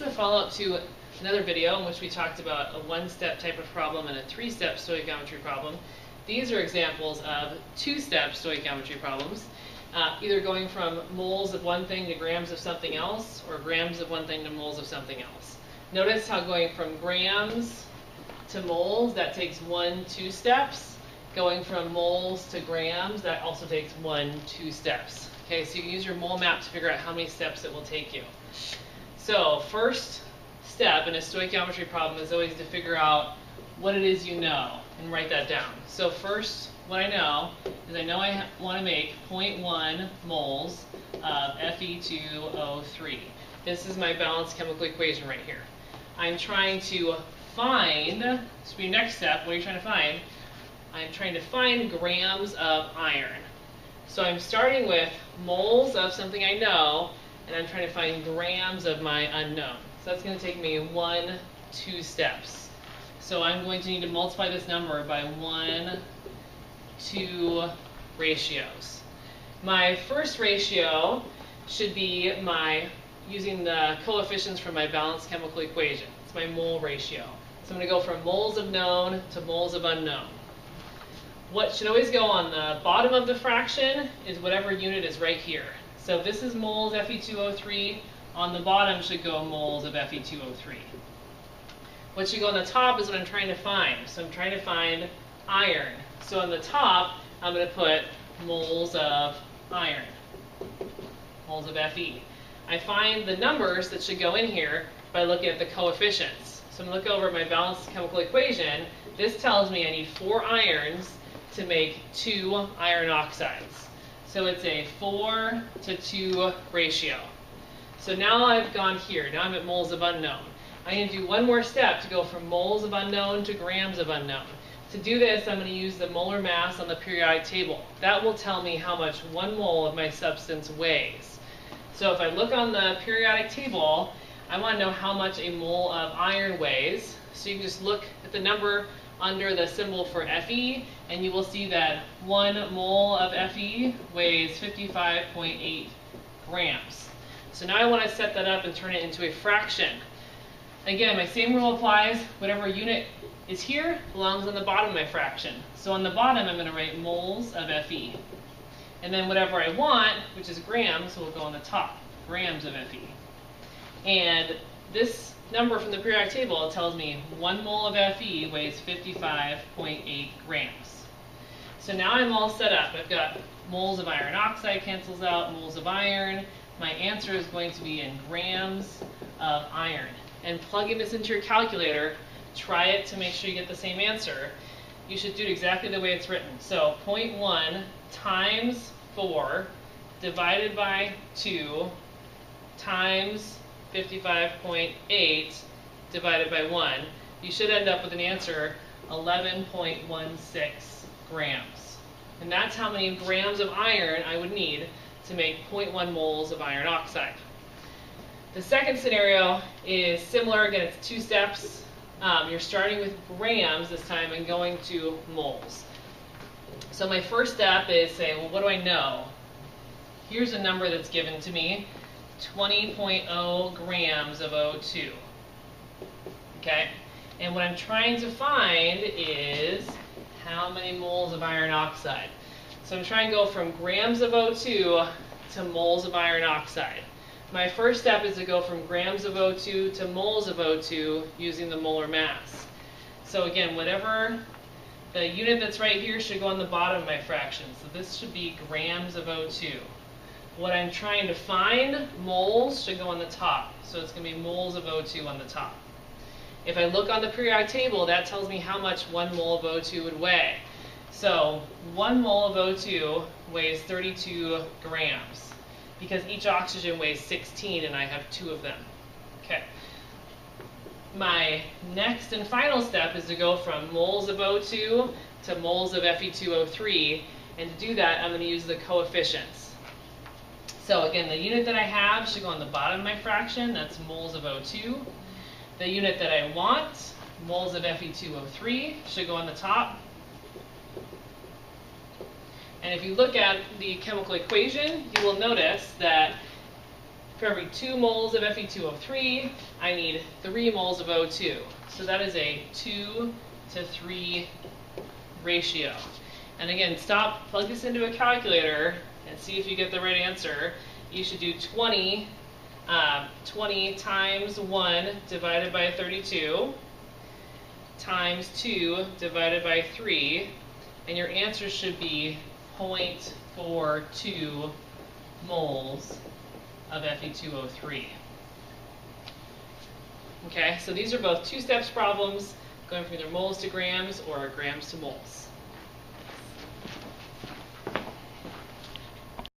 a follow-up to another video in which we talked about a one-step type of problem and a three-step stoichiometry problem. These are examples of two-step stoichiometry problems, either going from moles of one thing to grams of something else, or grams of one thing to moles of something else. Notice how going from grams to moles, that takes 1-2 steps. Going from moles to grams, that also takes 1-2 steps. Okay, so you can use your mole map to figure out how many steps it will take you. So first step in a stoichiometry problem is always to figure out what it is you know and write that down. So first, what I know is I know I want to make 0.1 moles of Fe2O3. This is my balanced chemical equation right here. I'm trying to find, this will be your next step, what are you trying to find? I'm trying to find grams of iron. So I'm starting with moles of something I know, and I'm trying to find grams of my unknown. So that's going to take me 1-2 steps. So I'm going to need to multiply this number by 1-2 ratios. My first ratio should be using the coefficients from my balanced chemical equation. It's my mole ratio. So I'm going to go from moles of known to moles of unknown. What should always go on the bottom of the fraction is whatever unit is right here. So if this is moles Fe2O3, on the bottom should go moles of Fe2O3. What should go on the top is what I'm trying to find. So I'm trying to find iron. So on the top, I'm going to put moles of iron, moles of Fe. I find the numbers that should go in here by looking at the coefficients. So I'm going to look over my balanced chemical equation. This tells me I need 4 irons to make 2 iron oxides. So it's a 4-to-2 ratio. So now I've gone here. Now I'm at moles of unknown. I'm going to do one more step to go from moles of unknown to grams of unknown. To do this, I'm going to use the molar mass on the periodic table. That will tell me how much 1 mole of my substance weighs. So if I look on the periodic table, I want to know how much a mole of iron weighs. So you can just look at the number under the symbol for Fe, and you will see that 1 mole of Fe weighs 55.8 grams. So now I want to set that up and turn it into a fraction. Again, my same rule applies. Whatever unit is here belongs on the bottom of my fraction. So on the bottom, I'm going to write moles of Fe. And then whatever I want, which is grams, will go on the top, grams of Fe. And this number from the periodic table tells me 1 mole of Fe weighs 55.8 grams. So now I'm all set up. I've got moles of iron oxide cancels out, moles of iron. My answer is going to be in grams of iron. And plugging this into your calculator, try it to make sure you get the same answer. You should do it exactly the way it's written. So 0.1 times 4 divided by 2 times 55.8 divided by 1. You should end up with an answer 11.16 grams. And that's how many grams of iron I would need to make 0.1 moles of iron oxide. The second scenario is similar. Again, it's 2 steps. You're starting with grams this time and going to moles. So my first step is saying, well, what do I know? Here's a number that's given to me, 20.0 grams of O2. Okay? And what I'm trying to find is how many moles of iron oxide. So I'm trying to go from grams of O2 to moles of iron oxide. My first step is to go from grams of O2 to moles of O2 using the molar mass. So again, whatever the unit that's right here should go on the bottom of my fraction. So this should be grams of O2. What I'm trying to find, moles, should go on the top. So it's going to be moles of O2 on the top. If I look on the periodic table, that tells me how much 1 mole of O2 would weigh. So 1 mole of O2 weighs 32 grams. Because each oxygen weighs 16 and I have 2 of them. Okay. My next and final step is to go from moles of O2 to moles of Fe2O3. And to do that, I'm going to use the coefficients. So again, the unit that I have should go on the bottom of my fraction. That's moles of O2. The unit that I want, moles of Fe2O3, should go on the top. And if you look at the chemical equation, you will notice that For every 2 moles of Fe2O3, I need 3 moles of O2. So that is a 2 to 3 ratio. And again, plug this into a calculator and see if you get the right answer. You should do 20 times 1 divided by 32 times 2 divided by 3, and your answer should be 0.42 moles of Fe2O3. Okay, so these are both 2 steps problems, going from either moles to grams or grams to moles.